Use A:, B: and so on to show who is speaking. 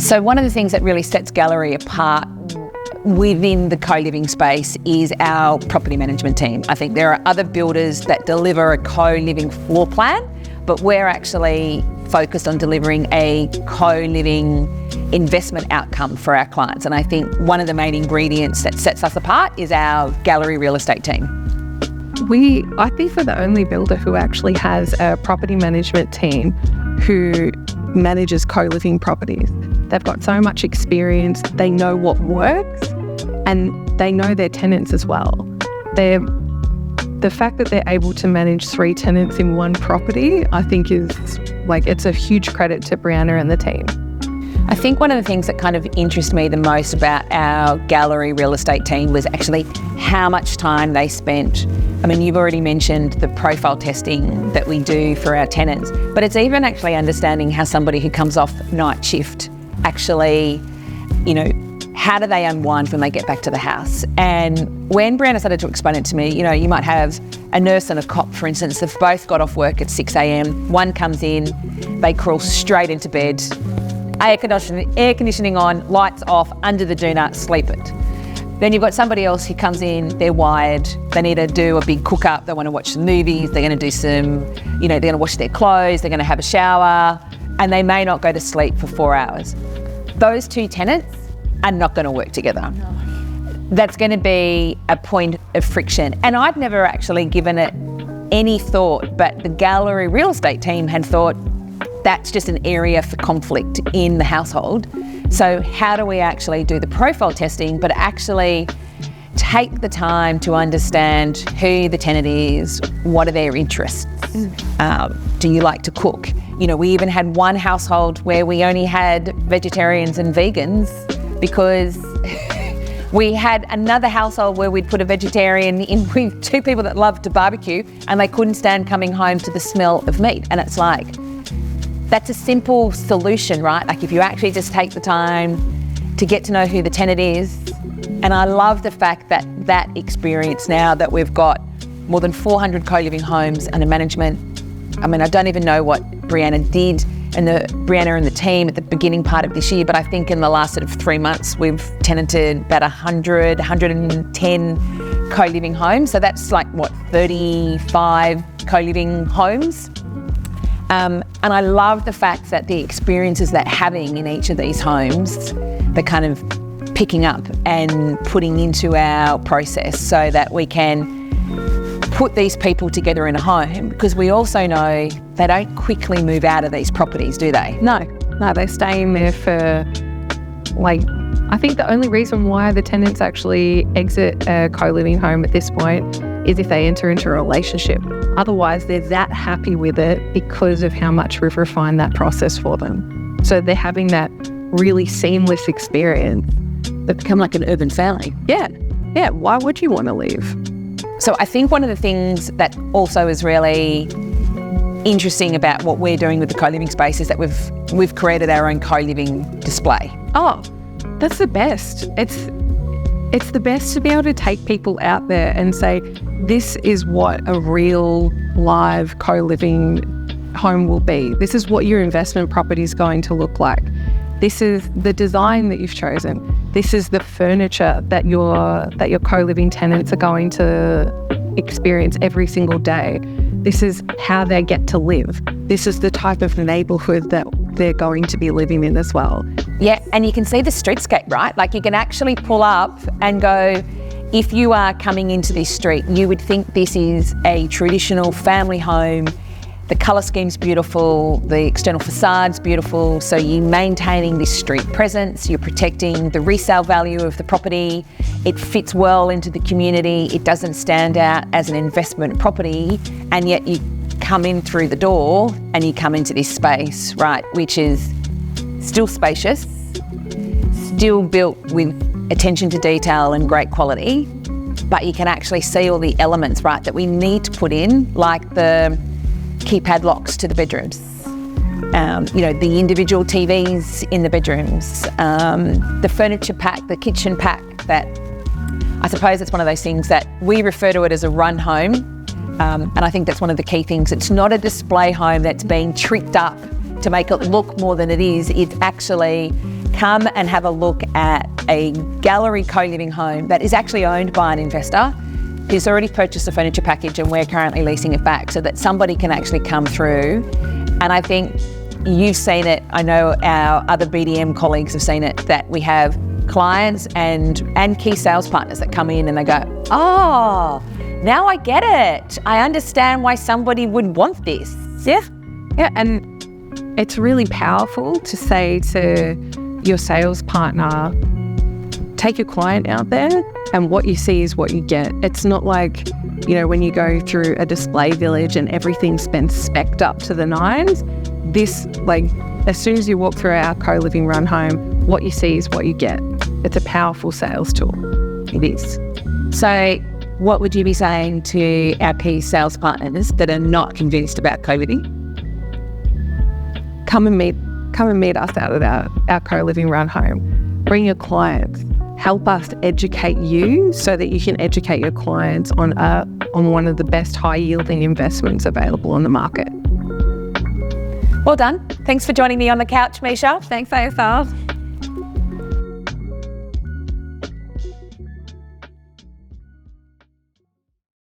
A: So one of the things that really sets Gallery apart within the co-living space is our property management team. I think there are other builders that deliver a co-living floor plan, but we're actually focused on delivering a co-living investment outcome for our clients. And I think one of the main ingredients that sets us apart is our Gallery real estate team.
B: I think we're the only builder who actually has a property management team who manages co-living properties. They've got so much experience, they know what works, and they know their tenants as well. The fact that they're able to manage 3 tenants in one property, I think it's a huge credit to Brianna and the team.
A: I think one of the things that kind of interests me the most about our Gallery real estate team was actually how much time they spent. I mean, you've already mentioned the profile testing that we do for our tenants, but it's even actually understanding how somebody who comes off night shift actually, how do they unwind when they get back to the house? And when Brianna started to explain it to me, you might have a nurse and a cop, for instance, they've both got off work at 6 a.m. One comes in, they crawl straight into bed, air conditioning on, lights off, under the doona, sleep it. Then you've got somebody else who comes in, they're wired, they need to do a big cook up, they want to watch some movies, they're going to do some, they're going to wash their clothes, they're going to have a shower, and they may not go to sleep for 4 hours. Those 2 tenants are not going to work together. No. That's going to be a point of friction. And I'd never actually given it any thought, but the Gallery real estate team had thought that's just an area for conflict in the household. So how do we actually do the profile testing, but actually take the time to understand who the tenant is, what are their interests, do you like to cook? We even had one household where we only had vegetarians and vegans because we had another household where we'd put a vegetarian in with 2 people that loved to barbecue and they couldn't stand coming home to the smell of meat. And it's like, that's a simple solution, right? Like if you actually just take the time to get to know who the tenant is. And I love the fact that experience now that we've got more than 400 co-living homes under management. I mean, I don't even know what Brianna did and Brianna and the team at the beginning part of this year, but I think in the last sort of 3 months, we've tenanted about 110 co-living homes. So that's 35 co-living homes. And I love the fact that the experiences they're having in each of these homes, they're kind of picking up and putting into our process so that we can put these people together in a home, because we also know they don't quickly move out of these properties, do they?
B: No, they stay in there for I think the only reason why the tenants actually exit a co-living home at this point is if they enter into a relationship. Otherwise, they're that happy with it because of how much we've refined that process for them. So they're having that really seamless experience.
A: They become like an urban family.
B: Yeah. Why would you want to leave?
A: So I think one of the things that also is really interesting about what we're doing with the co-living space is that we've created our own co-living display.
B: Oh, that's the best. It's the best to be able to take people out there and say, this is what a real live co-living home will be. This is what your investment property is going to look like. This is the design that you've chosen. This is the furniture that your co-living tenants are going to experience every single day. This is how they get to live. This is the type of neighbourhood that they're going to be living in as well.
A: Yeah, and you can see the streetscape, right? Like you can actually pull up and go, if you are coming into this street, you would think this is a traditional family home. The colour scheme's beautiful, the external facade's beautiful, so you're maintaining this street presence, you're protecting the resale value of the property, it fits well into the community, it doesn't stand out as an investment property, and yet you come in through the door and you come into this space, right, which is still spacious, still built with attention to detail and great quality, but you can actually see all the elements, right, that we need to put in, like the keypad locks to the bedrooms, the individual TVs in the bedrooms, the furniture pack, the kitchen pack, that I suppose it's one of those things that we refer to it as a run home. And I think that's one of the key things. It's not a display home that's being tricked up to make it look more than it is. It's actually come and have a look at a gallery co-living home that is actually owned by an investor who's already purchased a furniture package, and we're currently leasing it back so that somebody can actually come through. And I think you've seen it, I know our other BDM colleagues have seen it, that we have clients and key sales partners that come in and they go, oh, now I get it. I understand why somebody would want this.
B: Yeah, and it's really powerful to say to your sales partner, take your client out there and what you see is what you get. It's not like, when you go through a display village and everything's been specced up to the nines. This, as soon as you walk through our co-living run home, what you see is what you get. It's a powerful sales tool. It is.
A: So what would you be saying to our key sales partners that are not convinced about co-living?
B: Come and meet us out at our co-living run home. Bring your clients. Help us educate you so that you can educate your clients on one of the best high-yielding investments available on the market.
A: Well done. Thanks for joining me on the couch, Misha.
B: Thanks, AFR.